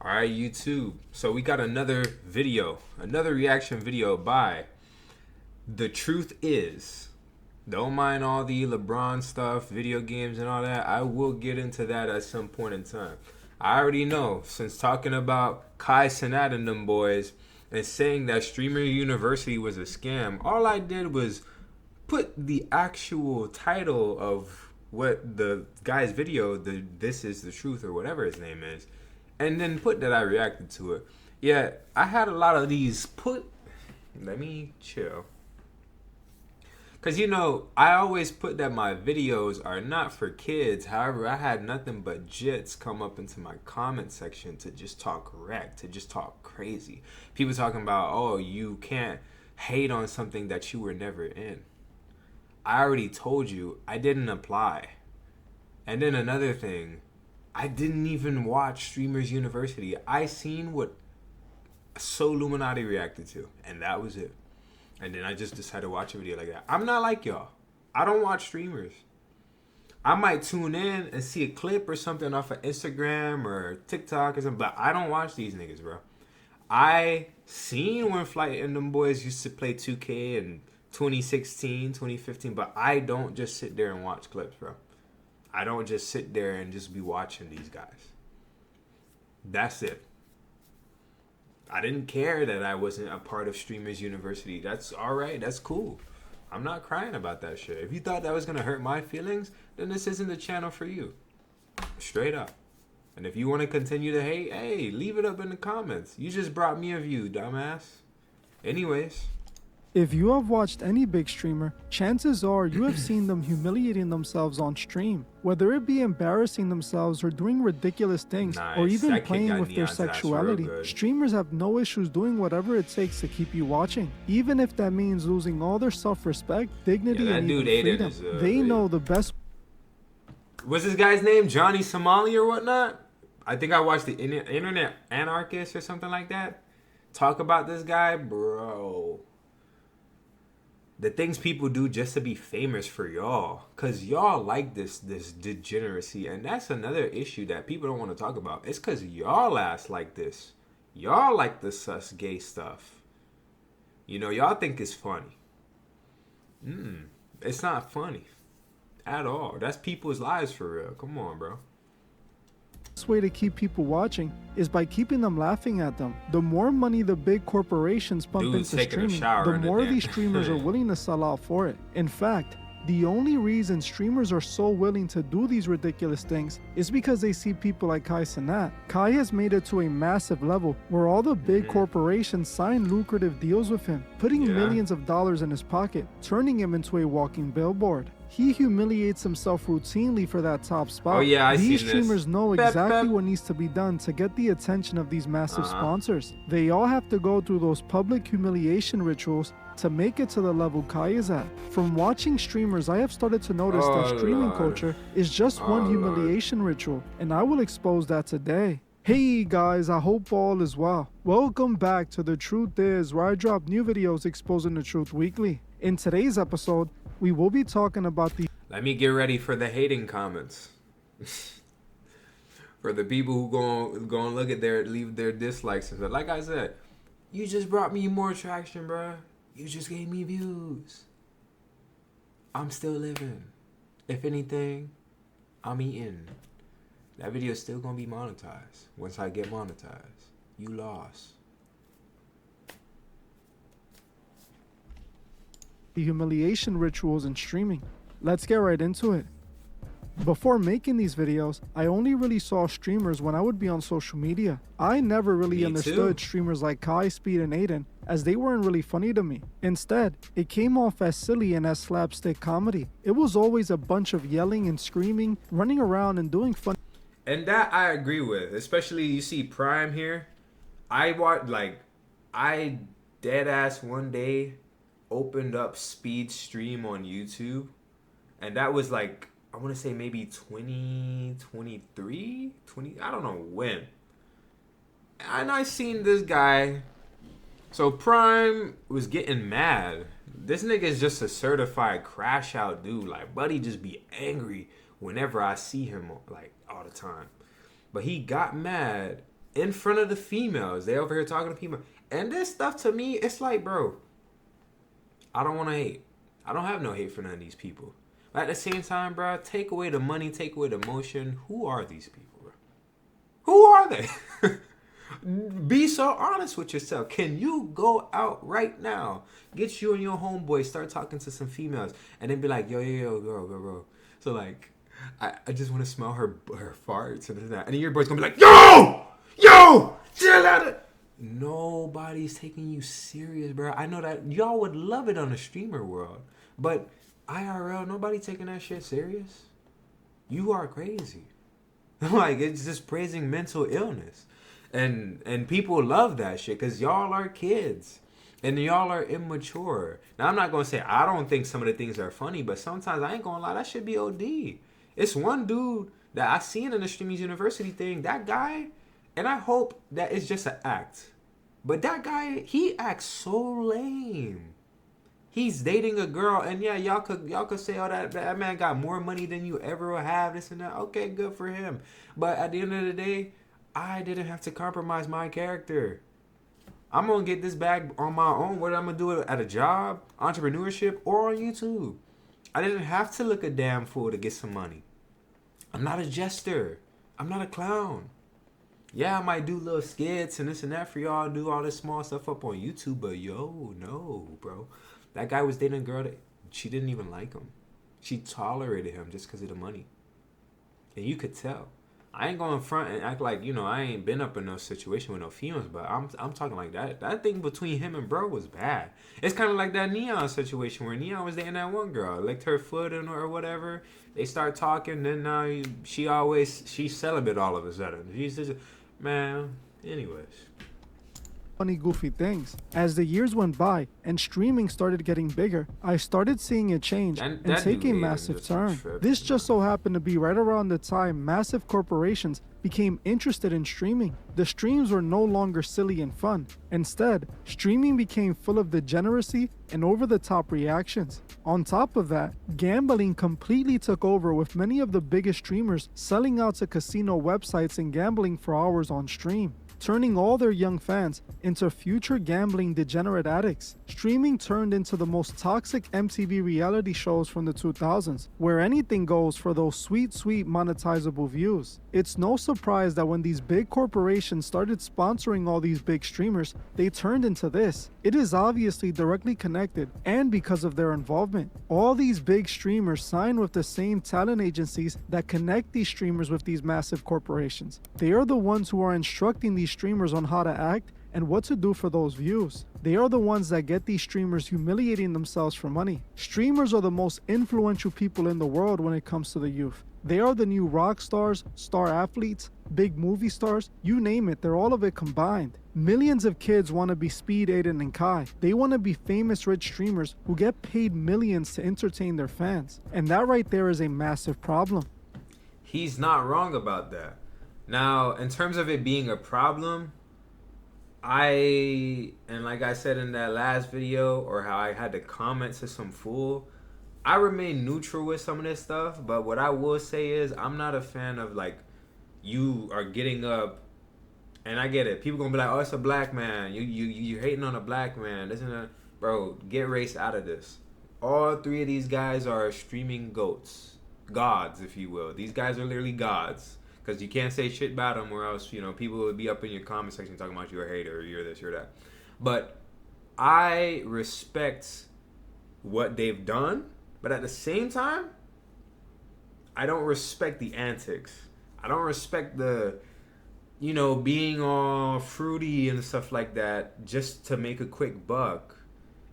All right, YouTube. So we got another video, another reaction video by The Truth Is. Don't mind all the LeBron stuff, video games and all that. I will get into that at some point in time. I already know, since talking about Cenat and them boys and saying that Streamer University was a scam, all I did was put the actual title of what the guy's video, the This Is the Truth or whatever his name is, and then put that I reacted to it. Yeah, I had a lot of these let me chill. Because, I always put that my videos are not for kids. However, I had nothing but jits come up into my comment section to just talk wreck, to just talk crazy. People talking about, oh, you can't hate on something that you were never in. I already told you I didn't apply. And then another thing, I didn't even watch Streamers University. I seen what So Illuminati reacted to, and that was it. And then I just decided to watch a video like that. I'm not like y'all. I don't watch streamers. I might tune in and see a clip or something off of Instagram or TikTok or something, but I don't watch these niggas, bro. I seen when Flight and them boys used to play 2K in 2016, 2015, but I don't just sit there and watch clips, bro. I don't just sit there and just be watching these guys. That's it. I didn't care that I wasn't a part of Streamers University. That's all right. That's cool. I'm not crying about that shit. If you thought that was going to hurt my feelings, then this isn't the channel for you. Straight up. And if you want to continue to hate, hey, leave it up in the comments. You just brought me a view, dumbass. Anyways. If you have watched any big streamer, chances are you have seen them humiliating themselves on stream. Whether it be embarrassing themselves or doing ridiculous things, or even playing with their sexuality, streamers have no issues doing whatever it takes to keep you watching. Even if that means losing all their self-respect, dignity, and even freedom. They know the best. What's this guy's name? Johnny Somali or whatnot? I think I watched the Internet Anarchist or something like that. Talk about this guy, bro. The things people do just to be famous for y'all. Because y'all like this degeneracy. And that's another issue that people don't want to talk about. It's because y'all ass like this. Y'all like the sus gay stuff. Y'all think it's funny. It's not funny. At all. That's people's lives for real. Come on, bro. Best way to keep people watching is by keeping them laughing at them. The more money the big corporations pump into streaming, the more these streamers are willing to sell out for it. In fact, the only reason streamers are so willing to do these ridiculous things is because they see people like Cenat. Kai has made it to a massive level where all the big corporations sign lucrative deals with him, putting millions of dollars in his pocket, turning him into a walking billboard. He humiliates himself routinely for that top spot. Oh yeah, these streamers know exactly what needs to be done to get the attention of these massive sponsors. They all have to go through those public humiliation rituals to make it to the level Kai is at. From watching streamers, I have started to notice that streaming culture is just one humiliation ritual, and I will expose that today. Hey guys, I hope all is well. Welcome back to The Truth Is, where I drop new videos exposing the truth weekly. In today's episode, we will be talking about the... Let me get ready for the hating comments. For the people who go and look at leave their dislikes and stuff. Like I said, you just brought me more traction, bruh. You just gave me views. I'm still living. If anything, I'm eating. That video's still gonna be monetized. Once I get monetized, you lost. The humiliation rituals in streaming. Let's get right into it. Before making these videos, I only really saw streamers when I would be on social media. I never really understood streamers like Kai, Speed, and Adin, as they weren't really funny to me. Instead, it came off as silly and as slapstick comedy. It was always a bunch of yelling and screaming, running around and doing fun. And that I agree with, especially you see Prime here. I dead ass one day opened up Speed stream on YouTube, and that was like, I want to say maybe 2023, I don't know when. And I seen this guy. So Prime was getting mad. This nigga is just a certified crash out dude. Like, buddy just be angry whenever I see him, like, all the time. But he got mad in front of the females. They over here talking to people. And this stuff to me, it's like, bro, I don't want to hate. I don't have no hate for none of these people. But at the same time, bro, take away the money, take away the emotion. Who are these people, bro? Who are they? Be so honest with yourself. Can you go out right now, get you and your homeboy, start talking to some females, and then be like, yo, girl. So like, I just want to smell her farts and that. And then your boy's gonna be like, yo, chill out. Nobody's taking you serious, bro. I know that y'all would love it on the streamer world, but IRL, nobody taking that shit serious. You are crazy. Like, it's just praising mental illness. And people love that shit because y'all are kids. And y'all are immature. Now, I'm not going to say I don't think some of the things are funny, but sometimes I ain't going to lie, that should be OD. It's one dude that I seen in the Streaming University thing. That guy, and I hope that it's just an act. But that guy, he acts so lame. He's dating a girl, and yeah, y'all could say, oh, that man got more money than you ever will have, this and that. Okay, good for him. But at the end of the day, I didn't have to compromise my character. I'm going to get this bag on my own, whether I'm going to do it at a job, entrepreneurship, or on YouTube. I didn't have to look a damn fool to get some money. I'm not a jester. I'm not a clown. Yeah, I might do little skits and this and that for y'all, do all this small stuff up on YouTube, but no, bro. That guy was dating a girl that she didn't even like him. She tolerated him just because of the money. And you could tell. I ain't going front and act like, I ain't been up in no situation with no females, but I'm talking like that. That thing between him and bro was bad. It's kind of like that Neon situation where Neon was dating that one girl, licked her foot or whatever. They start talking, then now she's celibate all of a sudden. She's just, man, anyways. Funny, goofy things. As the years went by and streaming started getting bigger, I started seeing it change and take a massive turn. This just so happened to be right around the time massive corporations became interested in streaming. The streams were no longer silly and fun. Instead, streaming became full of degeneracy and over-the-top reactions. On top of that, gambling completely took over, with many of the biggest streamers selling out to casino websites and gambling for hours on stream, turning all their young fans into future gambling degenerate addicts. Streaming turned into the most toxic MTV reality shows from the 2000s, where anything goes for those sweet monetizable views. It's no surprise that when these big corporations started sponsoring all these big streamers, they turned into this. It is obviously directly connected, and because of their involvement. All these big streamers sign with the same talent agencies that connect these streamers with these massive corporations. They are the ones who are instructing these streamers on how to act and what to do for those views. They are the ones that get these streamers humiliating themselves for money. Streamers are the most influential people in the world when it comes to the youth. They are the new rock stars, star athletes, big movie stars, you name it, they're all of it combined. Millions of kids want to be Speed, Adin, and Kai. They want to be famous rich streamers who get paid millions to entertain their fans. And that right there is a massive problem. He's not wrong about that. Now, in terms of it being a problem, and like I said in that last video, or how I had to comment to some fool, I remain neutral with some of this stuff, but what I will say is I'm not a fan of, like, you are getting up, and I get it. People gonna be like, oh, it's a black man. You're hating on a black man. This and that. Bro, get race out of this. All three of these guys are streaming goats. Gods, if you will. These guys are literally gods. Because you can't say shit about them, or else, people would be up in your comment section talking about you're a hater, or you're this, you're that. But I respect what they've done, but at the same time, I don't respect the antics. I don't respect the, being all fruity and stuff like that just to make a quick buck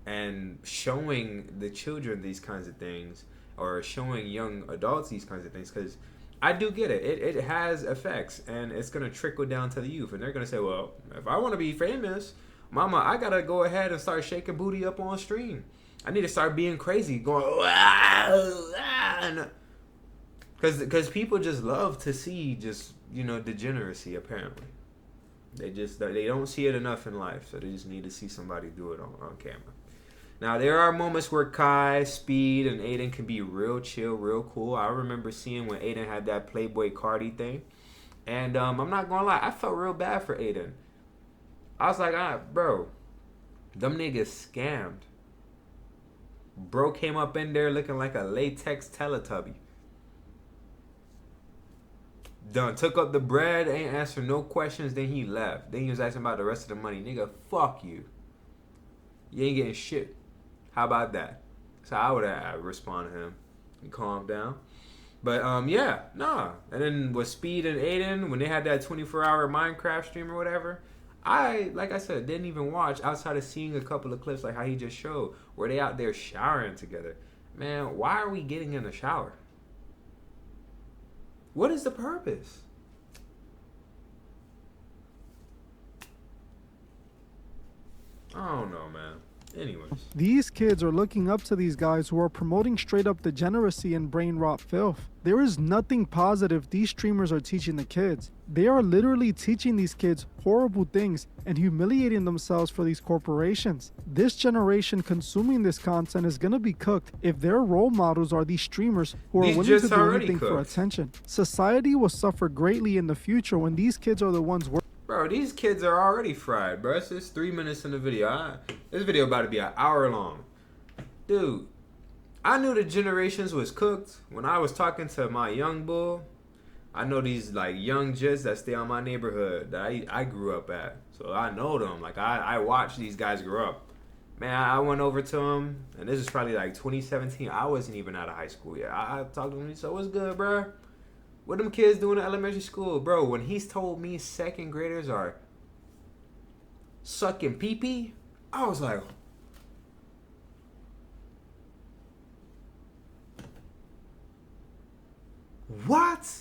and showing the children these kinds of things, or showing young adults these kinds of things, because I do get it. It has effects, and it's going to trickle down to the youth. And they're going to say, well, if I want to be famous, mama, I got to go ahead and start shaking booty up on stream. I need to start being crazy, going, because people just love to see just, degeneracy, apparently. They don't see it enough in life, so they just need to see somebody do it on camera. Now, there are moments where Kai, Speed, and Adin can be real chill, real cool. I remember seeing when Adin had that Playboy Cardi thing. And I'm not gonna lie, I felt real bad for Adin. I was like, bro, them niggas scammed. Bro came up in there looking like a latex Teletubby. Done took up the bread, ain't answered no questions, then he left. Then he was asking about the rest of the money. Nigga, fuck you. You ain't getting shit. How about that? So I would have responded to him and calm down. But yeah, nah. And then with Speed and Adin, when they had that 24-hour Minecraft stream or whatever, like I said, didn't even watch outside of seeing a couple of clips like how he just showed where they out there showering together. Man, why are we getting in the shower? What is the purpose? I don't know, man. Anyways. These kids are looking up to these guys who are promoting straight up degeneracy and brain rot filth. There is nothing positive these streamers are teaching the kids. They are literally teaching these kids horrible things and humiliating themselves for these corporations. This generation consuming this content is gonna be cooked if their role models are these streamers who are willing to do anything for attention. Society will suffer greatly in the future when these kids are the ones working. Bro, these kids are already fried, bro. It's just 3 minutes in the video. This video about to be an hour long. Dude, I knew the generations was cooked when I was talking to my young bull. I know these like young jits that stay on my neighborhood that I grew up at. So I know them. Like I watched these guys grow up. Man, I went over to them, and this is probably like 2017. I wasn't even out of high school yet. I talked to him, so what's good, bro? What them kids doing in elementary school? Bro, when he's told me second graders are sucking pee-pee, I was like, what?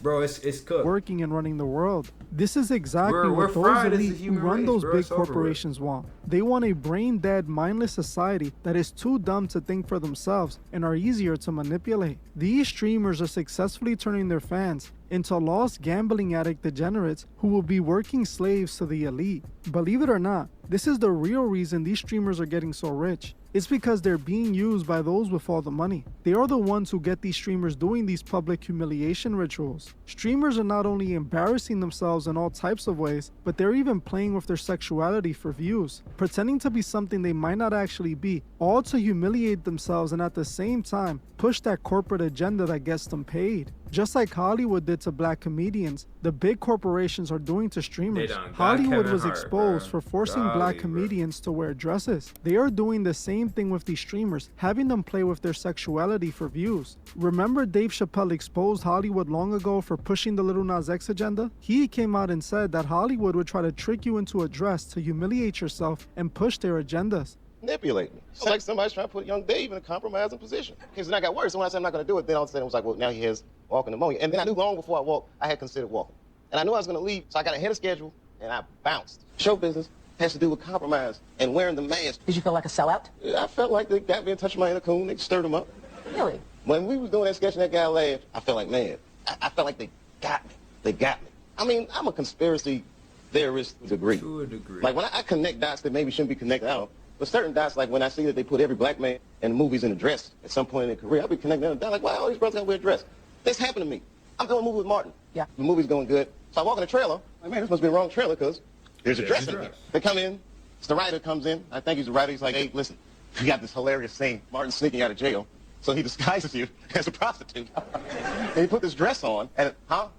Bro, it's cooked. Working and running the world. This is exactly what those elite who run those big corporations want. They want a brain-dead, mindless society that is too dumb to think for themselves and are easier to manipulate. These streamers are successfully turning their fans into lost gambling addict degenerates who will be working slaves to the elite. Believe it or not, this is the real reason these streamers are getting so rich. It's because they're being used by those with all the money. They are the ones who get these streamers doing these public humiliation rituals. Streamers are not only embarrassing themselves in all types of ways, but they're even playing with their sexuality for views, pretending to be something they might not actually be, all to humiliate themselves and at the same time push that corporate agenda that gets them paid. Just like Hollywood did to black comedians, the big corporations are doing to streamers. Hollywood was exposed for forcing black comedians to wear dresses. They are doing the same thing with these streamers, having them play with their sexuality for views. Remember Dave Chappelle exposed Hollywood long ago for pushing the Lil Nas X agenda? He came out and said that Hollywood would try to trick you into a dress to humiliate yourself and push their agendas. Manipulate me. It's like somebody's trying to put young Dave in a compromising position. Because then I got worse. So when I said I'm not going to do it, then all of a sudden it was like, well, now he has walking pneumonia. And then I knew long before I walked, I had considered walking. And I knew I was going to leave, so I got ahead of schedule, and I bounced. Show business has to do with compromise and wearing the mask. Did you feel like a sellout? I felt like they got me in touch with my inner coon. They stirred him up. Really? When we was doing that sketch and that guy laughed, I felt like, man, I felt like they got me. They got me. I mean, I'm a conspiracy theorist to a degree. To a degree. Like, when I connect dots that maybe shouldn't be connected out, but certain dots, like when I see that they put every black man in movies in a dress at some point in their career, I'll be connecting them down like, wow, all these brothers got to wear a dress. This happened to me. I'm doing a movie with Martin. Yeah. The movie's going good. So I walk in the trailer. Like, man, this must be the wrong trailer because there's a dress in here. They come in. The writer comes in. I think he's the writer. He's like, hey, listen, we got this hilarious scene. Martin's sneaking out of jail. So he disguises you as a prostitute. And he put this dress on. And,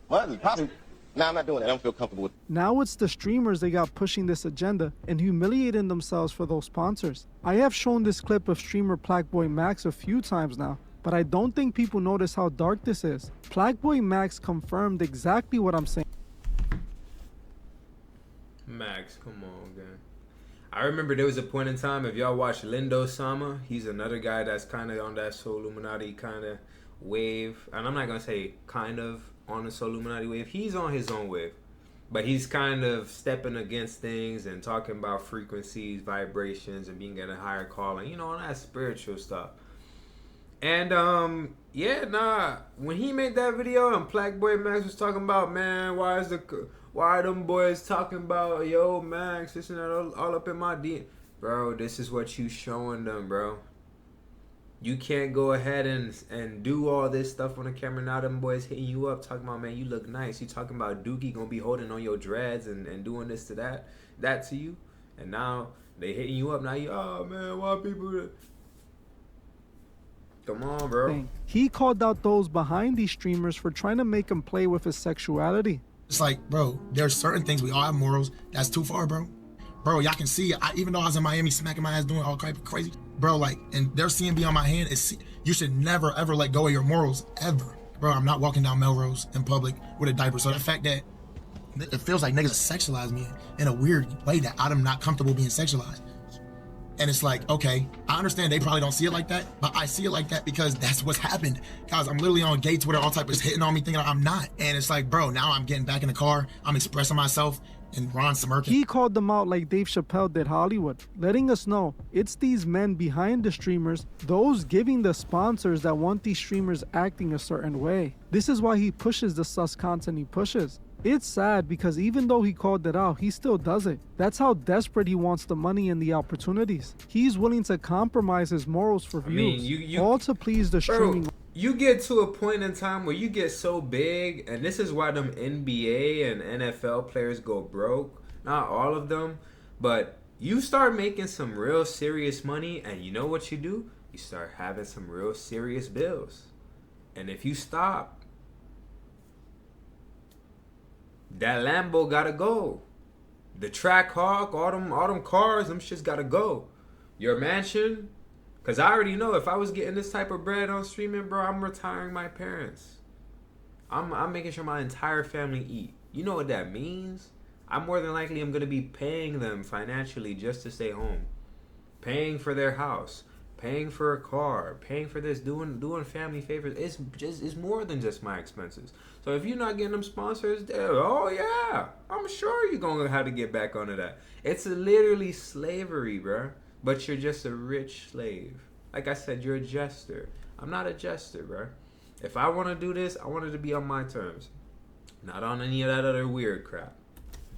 what? A prostitute? No, I'm not doing it. I don't feel comfortable with it. Now it's the streamers they got pushing this agenda and humiliating themselves for those sponsors. I have shown this clip of streamer Plaqueboy Max a few times now, but I don't think people notice how dark this is. Plaqueboy Max confirmed exactly what I'm saying. Max, come on, gang. I remember there was a point in time, if y'all watch Lindo Sama, he's another guy that's kind of on that Soul Illuminati kind of wave. And I'm not going to say kind of on the Soul Illuminati wave. He's on his own wave. But he's kind of stepping against things and talking about frequencies, vibrations, and being at a higher calling. You know, all that spiritual stuff. And, when he made that video and Plaqueboy Max was talking about, man, why them boys talking about, yo, Max, this and that, all up in my DM. Bro, this is what you showing them, bro. You can't go ahead and do all this stuff on the camera. Now them boys hitting you up talking about, man, you look nice. You talking about Dookie gonna be holding on your dreads and doing this to that to you. And now they hitting you up. Now you, oh man, why people? Come on, bro. He called out those behind these streamers for trying to make him play with his sexuality. It's like, bro, there's certain things, we all have morals. That's too far, bro. Bro, y'all can see, even though I was in Miami smacking my ass doing all kind of crazy, bro, like, and they're seeing me on my hand. You should never, ever let go of your morals, ever. Bro, I'm not walking down Melrose in public with a diaper. So the fact that it feels like niggas sexualize me in a weird way that I'm not comfortable being sexualized. And it's like, okay, I understand they probably don't see it like that, but I see it like that because that's what's happened. Guys, I'm literally on gay Twitter, all type of hitting on me thinking I'm not. And it's like, bro, now I'm getting back in the car, I'm expressing myself, and Ron smirking. He called them out like Dave Chappelle did Hollywood, letting us know it's these men behind the streamers, those giving the sponsors that want these streamers acting a certain way. This is why he pushes the sus content he pushes. It's sad because even though he called it out, he still does it. That's how desperate he wants the money and the opportunities. He's willing to compromise his morals for views, all to please the streaming. Bro, you get to a point in time where you get so big, and this is why them NBA and NFL players go broke. Not all of them, but you start making some real serious money, and you know what you do? You start having some real serious bills. And if you stop, that Lambo gotta go. The Track Hawk, all them cars, them shits gotta go. Your mansion, cause I already know if I was getting this type of bread on streaming, bro, I'm retiring my parents. I'm making sure my entire family eat. You know what that means? I'm more than likely I'm gonna be paying them financially just to stay home, paying for their house, paying for a car, paying for this, doing family favors. It's more than just my expenses. So if you're not getting them sponsors, oh yeah, I'm sure you're gonna have to get back onto that. It's literally slavery, bro. But you're just a rich slave. Like I said, you're a jester. I'm not a jester, bro. If I want to do this, I want it to be on my terms, not on any of that other weird crap.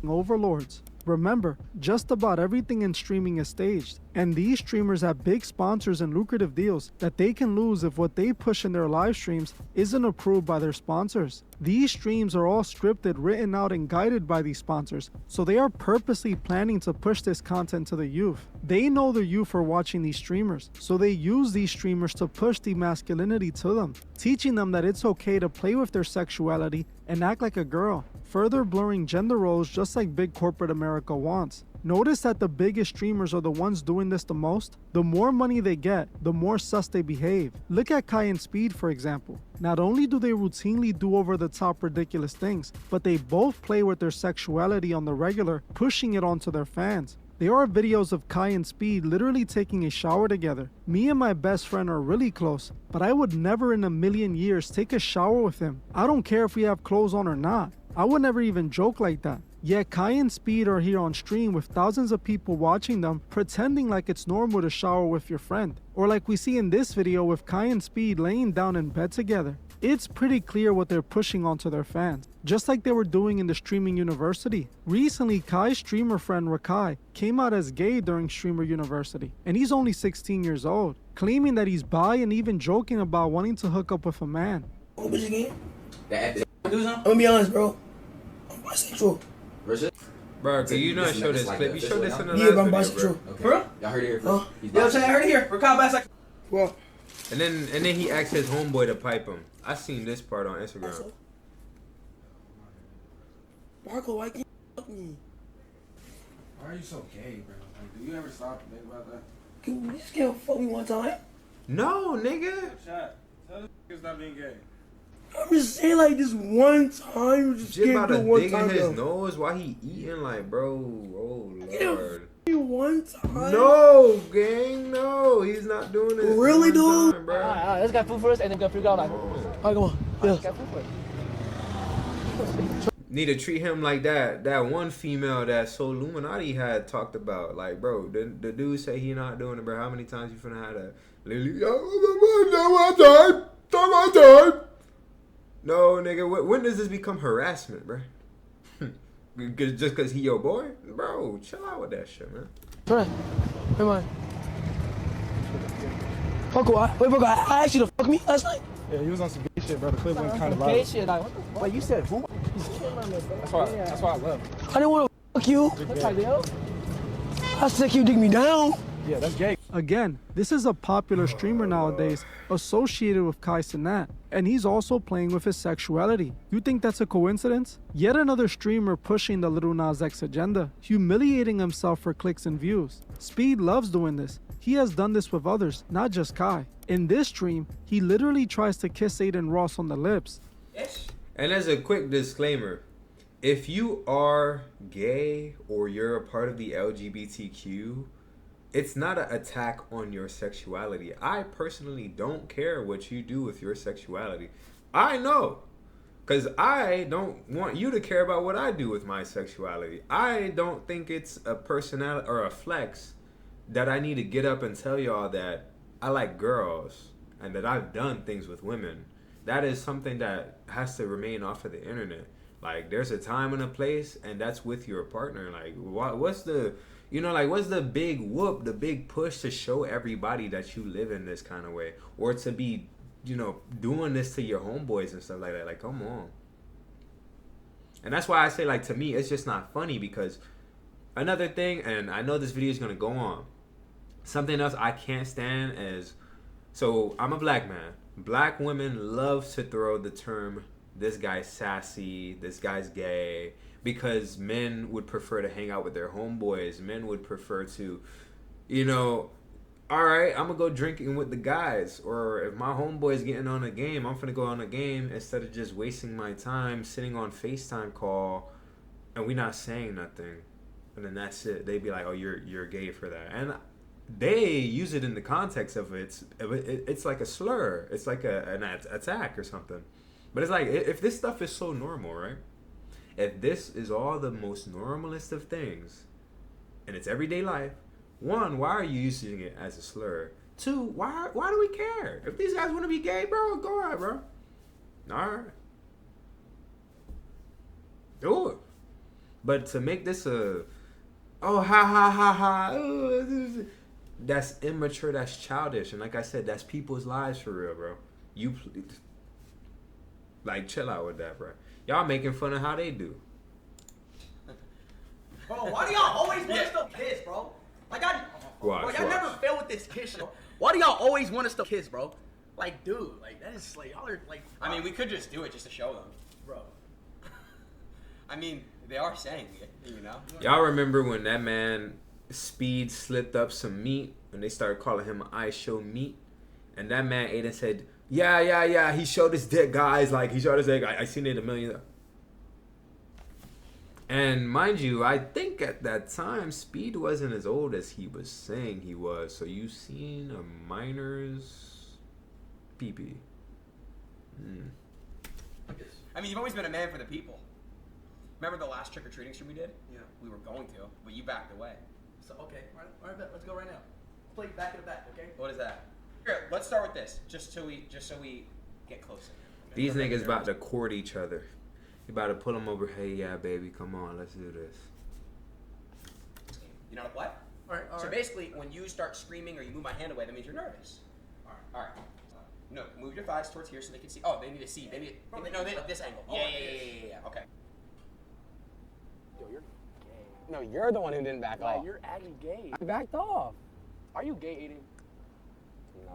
Overlords. Remember, just about everything in streaming is staged, and these streamers have big sponsors and lucrative deals that they can lose if what they push in their live streams isn't approved by their sponsors. These streams are all scripted, written out, and guided by these sponsors, so they are purposely planning to push this content to the youth. They know the youth are watching these streamers, so they use these streamers to push the masculinity to them, teaching them that it's okay to play with their sexuality and act like a girl, further blurring gender roles just like big corporate America wants. Notice that the biggest streamers are the ones doing this the most. The more money they get, the more sus they behave. Look at Kai and Speed, for example. Not only do they routinely do over-the-top ridiculous things, but they both play with their sexuality on the regular, pushing it onto their fans. There are videos of Kai and Speed literally taking a shower together. Me and my best friend are really close, but I would never in a million years take a shower with him. I don't care if we have clothes on or not. I would never even joke like that. Yet Kai and Speed are here on stream with thousands of people watching them, pretending like it's normal to shower with your friend. Or like we see in this video with Kai and Speed laying down in bed together. It's pretty clear what they're pushing onto their fans, just like they were doing in the streaming university. Recently, Kai's streamer friend Rakai came out as gay during streamer university, and he's only 16 years old, claiming that he's bi and even joking about wanting to hook up with a man. What bitch again? I'm gonna be honest, bro. I'm bisexual. Bro, can you not show this clip? You showed this in the last video, I'm bisexual. Okay. For real? Y'all heard it here first. Yo, I heard it here. Rakai bisexual. Well. And then he asked his homeboy to pipe him. I seen this part on Instagram. Marco, why can't you fuck me? Why are you so gay, bro? Like, do you ever stop and think about that? Can you just can't fuck me one time? No, nigga. Shot. Tell this nigga stop being gay. I'm just saying, like, this one time. You just Jit can't about do to one dig time, in his though. nose while he eating, like, bro. Oh, Lord. One time? No, gang, no. He's not doing this. Really, dude? Time, bro. Alright, let's get food first and then go figure out like. Alright, come on. Yeah. Get food first. Need to treat him like that one female that Soul Illuminati had talked about. Like, bro, the dude say he not doing it, bro. How many times you finna have that? Time. No, nigga. When does this become harassment, bro? Just cause he your boy, bro. Chill out with that shit, man. Try. Come on. Fuck why? Wait, bro, I asked you to fuck me last night? Yeah, he was on some gay shit, bro. The clip went kind of loud. Gay shit, like, what the fuck? Wait, you said who? That's why I left. I didn't want to fuck you. What's that, yo? I said, can you dig me down? Yeah, that's gay. Again, this is a popular streamer nowadays associated with Cenat, and he's also playing with his sexuality. You think that's a coincidence? Yet another streamer pushing the Lil Nas X agenda, humiliating himself for clicks and views. Speed loves doing this. He has done this with others, not just Kai. In this stream, he literally tries to kiss Adin Ross on the lips. And as a quick disclaimer, if you are gay or you're a part of the LGBTQ, it's not an attack on your sexuality. I personally don't care what you do with your sexuality. I know, because I don't want you to care about what I do with my sexuality. I don't think it's a personality or a flex that I need to get up and tell y'all that I like girls and that I've done things with women. That is something that has to remain off of the internet. Like, there's a time and a place, and that's with your partner. Like, what's the... You know, like, what's the big whoop, the big push to show everybody that you live in this kind of way? Or to be, you know, doing this to your homeboys and stuff like that. Like, come on. And that's why I say, like, to me, it's just not funny, because another thing, and I know this video is going to go on, something else I can't stand is, so I'm a black man. Black women love to throw the term, this guy's sassy, this guy's gay, because men would prefer to hang out with their homeboys. Men would prefer to, you know, all right, I'm going to go drinking with the guys. Or if my homeboy's getting on a game, I'm going to go on a game instead of just wasting my time sitting on FaceTime call and we not saying nothing. And then that's it. They'd be like, oh, you're gay for that. And they use it in the context of it's like a slur. It's like an attack or something. But it's like, if this stuff is so normal, right? If this is all the most normalest of things, and it's everyday life, one, why are you using it as a slur? Two, why do we care? If these guys want to be gay, bro, go ahead, bro. All right. Do it. But to make this ha ha, that's immature, that's childish. And like I said, that's people's lives for real, bro. Like, chill out with that, bro. Y'all making fun of how they do. Bro, why do y'all always want us to kiss, bro? Like, Watch. never fail with this kiss shit. Why do y'all always want us to kiss, bro? Like, dude, like, that is, like, y'all are, like... I mean, we could just do it just to show them. Bro. I mean, they are saying it, you know? Y'all remember when that man Speed slipped up some meat when they started calling him I Show Meat? And that man Adin said, yeah, he showed his dick, guys. Like, he showed his dick. I seen it a million. And mind you, I think at that time, Speed wasn't as old as he was saying he was. So you seen a minor's pee-pee. I mean, you've always been a man for the people. Remember the last trick-or-treating stream we did? Yeah. We were going to, but you backed away. So, okay, all right, let's go right now. Play back to the back, okay? What is that? Here, let's start with this, just so we get closer. These niggas about to court each other. You about to pull them over. Hey, yeah, baby, come on, let's do this. You know what? All right. So basically, when you start screaming or you move my hand away, that means you're nervous. All right. No, move your thighs towards here so they can see. Oh, they need to see. They need this angle. Yeah. Okay. Yo, you're gay. No, you're the one who didn't back off. You're actually gay. I backed off. Are you gay, Adin? No.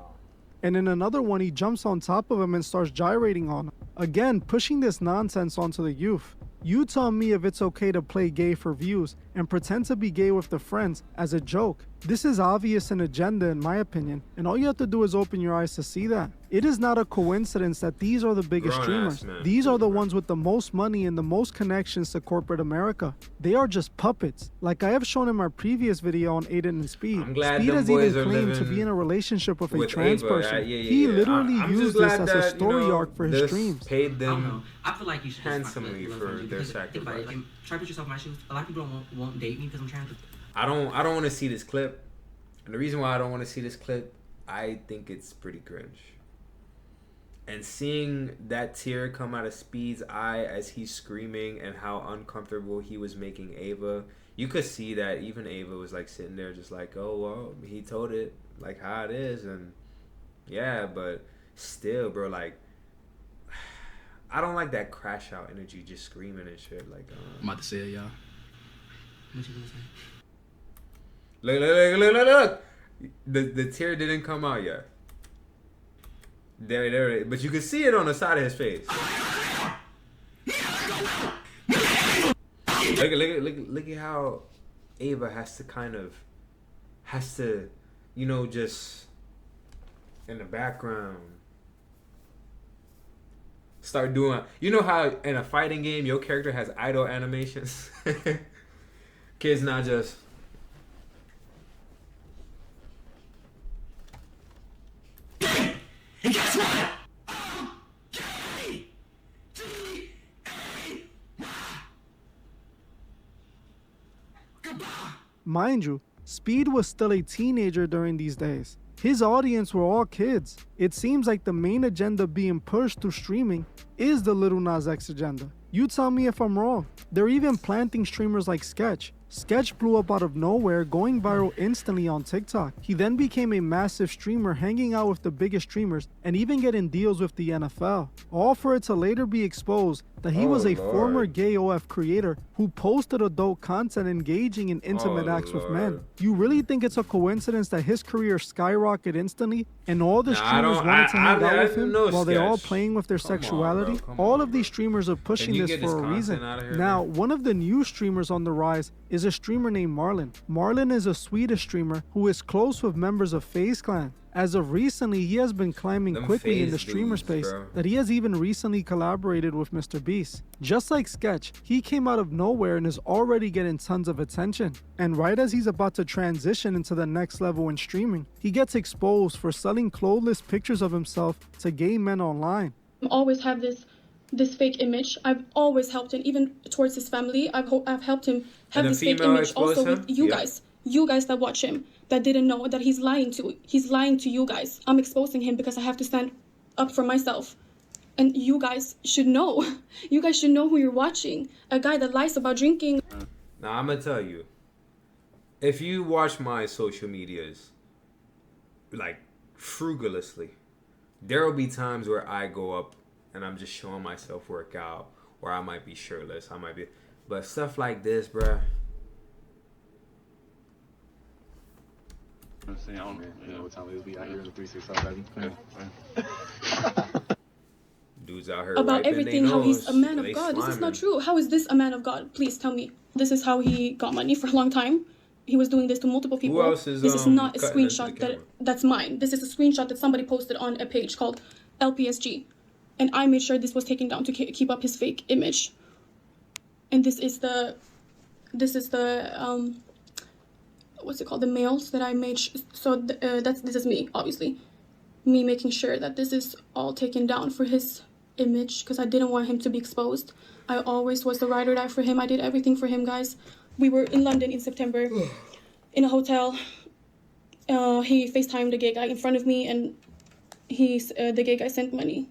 And in another one, he jumps on top of him and starts gyrating on him. Again, pushing this nonsense onto the youth. You tell me if it's okay to play gay for views and pretend to be gay with the friends as a joke. This is obvious an agenda in my opinion, and all you have to do is open your eyes to see that. It is not a coincidence that these are the biggest streamers. These are the ones with the most money and the most connections to corporate America. They are just puppets. Like I have shown in my previous video on Adin and Speed. I'm glad Speed them has boys even are claimed to living be in a relationship with a trans Ava. person. Yeah. He literally I'm used just this glad as a that, story arc for his streams. Paid them I feel like you should handsomely for their sacrifice. Like, try to put yourself in my shoes. A lot of people won't date me because I'm trans. I don't want to see this clip. And the reason why I don't want to see this clip, I think it's pretty cringe. And seeing that tear come out of Speed's eye as he's screaming and how uncomfortable he was making Ava, you could see that even Ava was like sitting there just like, oh, well, he told it like how it is. And Yeah, but still, bro, like, I don't like that crash out energy, just screaming and shit. Like, I'm about to say it, y'all. What you gonna say? Look. The tear didn't come out yet. There. But you can see it on the side of his face. Look at how Ava has to, you know, just in the background start doing. You know how in a fighting game your character has idle animations. Kids not just. And guess what? Mind you, Speed was still a teenager during these days. His audience were all kids. It seems like the main agenda being pushed through streaming is the Lil Nas X agenda. You tell me if I'm wrong. They're even planting streamers like Sketch. Sketch blew up out of nowhere, going viral instantly on TikTok. He then became a massive streamer, hanging out with the biggest streamers and even getting deals with the NFL. All for it to later be exposed that he was a former gay OF creator who posted adult content engaging in intimate acts with men. You really think it's a coincidence that his career skyrocketed instantly and all the streamers wanted to hang out with him while they're all playing with their sexuality? All of these streamers are pushing this for a reason. Now, one of the new streamers on the rise is a streamer named Marlon. Marlon is a Swedish streamer who is close with members of FaZe Clan. As of recently, he has been climbing quickly in the streamer space that he has even recently collaborated with Mr. Beast. Just like Sketch, he came out of nowhere and is already getting tons of attention. And right as he's about to transition into the next level in streaming, he gets exposed for selling clothless pictures of himself to gay men online. I always have this fake image. I've always helped him, even towards his family. I've helped him have this fake image also with you guys. You guys that watch him, that didn't know that he's lying to you guys. I'm exposing him because I have to stand up for myself. And you guys should know. You guys should know who you're watching. A guy that lies about drinking. Now, I'm going to tell you. If you watch my social medias, like, frugalously, there will be times where I go up and I'm just showing myself workout, or I might be shirtless. But stuff like this, bruh. I'm saying, I don't know what time it is. We out here in the 365, baby. Dudes out here about everything, how he's a man of God. This is not true. How is this a man of God? Please tell me. This is how he got money for a long time. He was doing this to multiple people. Who else is, this is not a screenshot that's mine. This is a screenshot that somebody posted on a page called LPSG. And I made sure this was taken down to keep up his fake image. And this is the what's it called? The mails that I made. This is me, obviously. Me making sure that this is all taken down for his image because I didn't want him to be exposed. I always was the ride or die for him. I did everything for him, guys. We were in London in September in a hotel. He FaceTimed the gay guy in front of me, and the gay guy sent money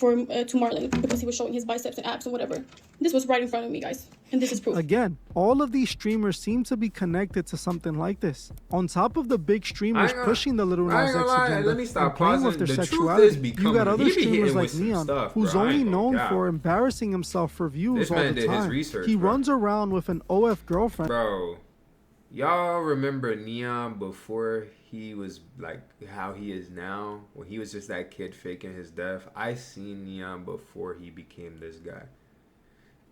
to Marlon because he was showing his biceps and abs and whatever. This was right in front of me, guys, and this is proof. Again, all of these streamers seem to be connected to something like this. On top of the big streamers pushing the Lil Nas X agenda and playing with their sexuality, you got other streamers like Neon, who's only known for embarrassing himself for views all the time. He runs around with an OF girlfriend. Bro, y'all remember Neon before he was like how he is now? When he was just that kid faking his death? I seen Neon before he became this guy.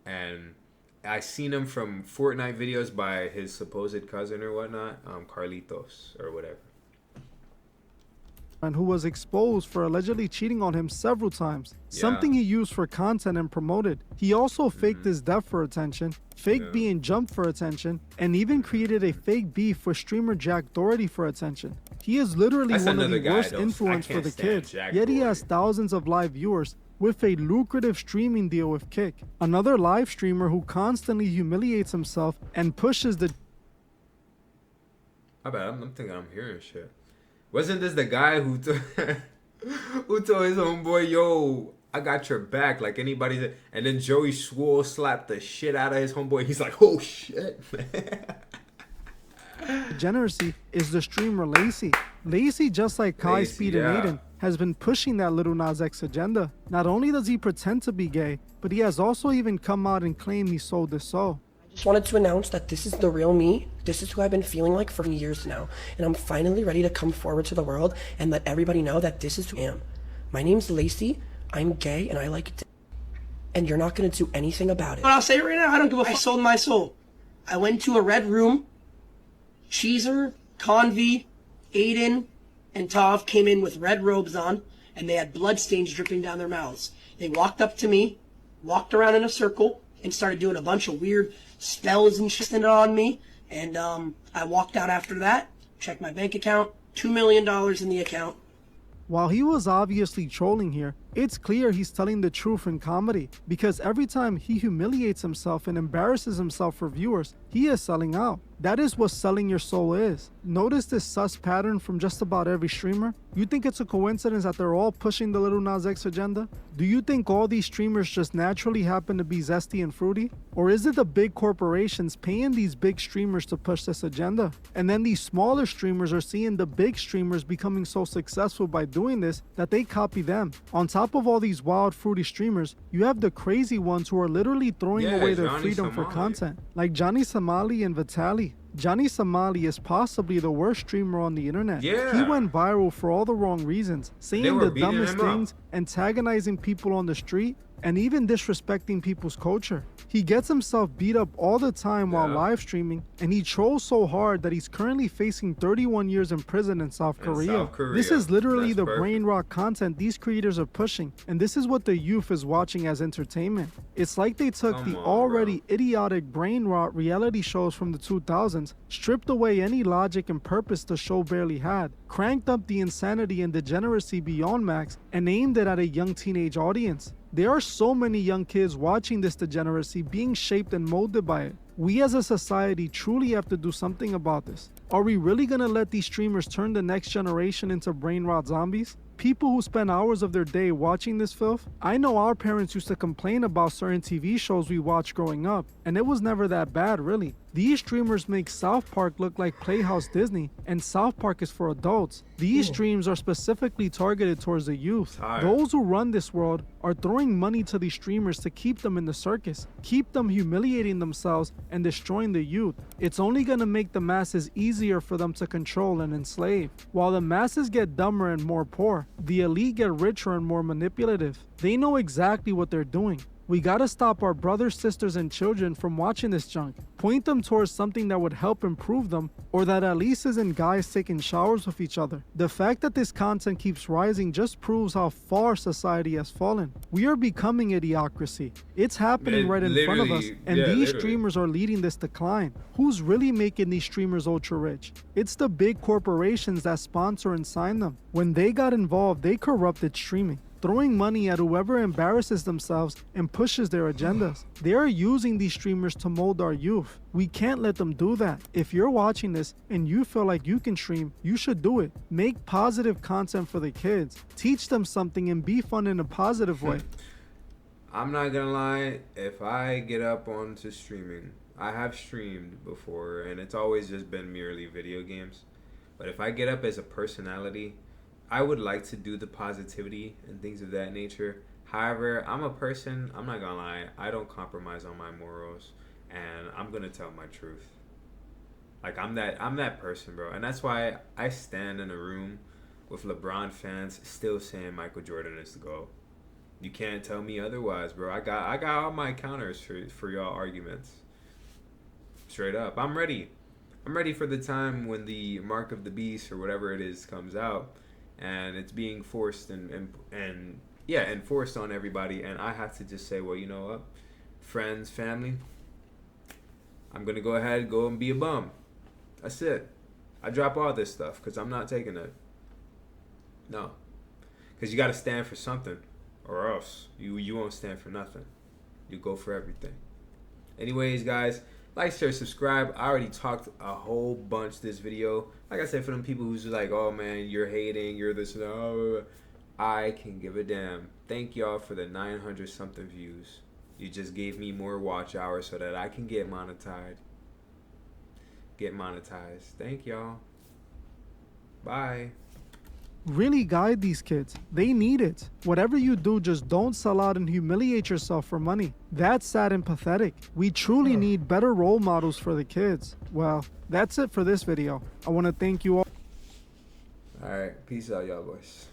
And I seen him from Fortnite videos by his supposed cousin or whatnot, Carlitos or whatever. And who was exposed for allegedly cheating on him several times. Something he used for content and promoted. He also faked his death for attention, faked being jumped for attention, and even created a fake beef with streamer Jack Doherty for attention. He is literally one of the worst influence for the kids, yet he has thousands of live viewers with a lucrative streaming deal with Kick. Another live streamer who constantly humiliates himself and pushes the... I bet I'm thinking I'm hearing shit. Wasn't this the guy who told his homeboy, yo, I got your back, like anybody, and then Joey Swole slapped the shit out of his homeboy. He's like, oh shit, man. Degeneracy is the streamer Lacey. Lacey, just like Kai, Speed, and Adin, has been pushing that Lil Nas X agenda. Not only does he pretend to be gay, but he has also even come out and claimed he sold his soul. I just wanted to announce that this is the real me. This is who I've been feeling like for years now. And I'm finally ready to come forward to the world and let everybody know that this is who I am. My name's Lacey. I'm gay and I like dick. And you're not going to do anything about it. But I'll say it right now, I don't give a fuck. I sold my soul. I went to a red room. Cheezer, Convy, Adin, and Tav came in with red robes on, and they had blood stains dripping down their mouths. They walked up to me, walked around in a circle, and started doing a bunch of weird spells and shit on me. And I walked out after that, checked my bank account, $2 million in the account. While he was obviously trolling here, it's clear he's telling the truth in comedy, because every time he humiliates himself and embarrasses himself for viewers, he is selling out. That is what selling your soul is. Notice this sus pattern from just about every streamer? You think it's a coincidence that they're all pushing the Lil Nas X agenda? Do you think all these streamers just naturally happen to be zesty and fruity? Or is it the big corporations paying these big streamers to push this agenda? And then these smaller streamers are seeing the big streamers becoming so successful by doing this that they copy them. On top of all these wild fruity streamers, you have the crazy ones who are literally throwing away their freedom for content, like Johnny Somali and Vitali. Johnny Somali is possibly the worst streamer on the internet. He went viral for all the wrong reasons, saying the dumbest things, antagonizing people on the street, and even disrespecting people's culture. He gets himself beat up all the time while live streaming, and he trolls so hard that he's currently facing 31 years in prison in South Korea. This is literally the brain rot content these creators are pushing, and this is what the youth is watching as entertainment. It's like they took the already idiotic brain rot reality shows from the 2000s, stripped away any logic and purpose the show barely had, cranked up the insanity and degeneracy beyond max, and aimed it at a young teenage audience. There are so many young kids watching this degeneracy being shaped and molded by it. We as a society truly have to do something about this. Are we really gonna let these streamers turn the next generation into brain rot zombies? People who spend hours of their day watching this filth? I know our parents used to complain about certain TV shows we watched growing up, and it was never that bad really. These streamers make South Park look like Playhouse Disney, and South Park is for adults. These streams are specifically targeted towards the youth. Those who run this world are throwing money to these streamers to keep them in the circus, keep them humiliating themselves and destroying the youth. It's only gonna make the masses easier for them to control and enslave. While the masses get dumber and more poor, the elite get richer and more manipulative. They know exactly what they're doing. We gotta stop our brothers, sisters, and children from watching this junk. Point them towards something that would help improve them, or that at least isn't guys taking showers with each other. The fact that this content keeps rising just proves how far society has fallen. We are becoming idiocracy. It's happening right in front of us, and these streamers are leading this decline. Who's really making these streamers ultra rich? It's the big corporations that sponsor and sign them. When they got involved, they corrupted streaming, throwing money at whoever embarrasses themselves and pushes their agendas. They are using these streamers to mold our youth. We can't let them do that. If you're watching this and you feel like you can stream, you should do it. Make positive content for the kids. Teach them something and be fun in a positive way. I'm not gonna lie, if I get up onto streaming, I have streamed before and it's always just been merely video games. But if I get up as a personality, I would like to do the positivity and things of that nature. However, I'm a person, I'm not gonna lie, I don't compromise on my morals, and I'm gonna tell my truth. Like I'm that person, bro. And that's why I stand in a room with LeBron fans still saying Michael Jordan is the GOAT. You can't tell me otherwise, bro. I got all my counters for y'all arguments. Straight up. I'm ready. I'm ready for the time when the Mark of the Beast or whatever it is comes out. And it's being forced enforced on everybody, and I have to just say, well, you know what, friends, family, I'm gonna go ahead and go and be a bum. That's it. I drop all this stuff because I'm not taking it. No, because you got to stand for something, or else you won't stand for nothing. You go for everything. Anyways, guys, like, share, subscribe. I already talked a whole bunch this video. Like I said, for them people who's just like, oh man, you're hating, you're this, no, I can give a damn. Thank y'all for the 900 something views. You just gave me more watch hours so that I can get monetized. Thank y'all. Bye. Really guide these kids. They need it. Whatever you do, just don't sell out and humiliate yourself for money. That's sad and pathetic. We truly need better role models for the kids. Well, that's it for this video. I want to thank you all. All right. Peace out, y'all boys.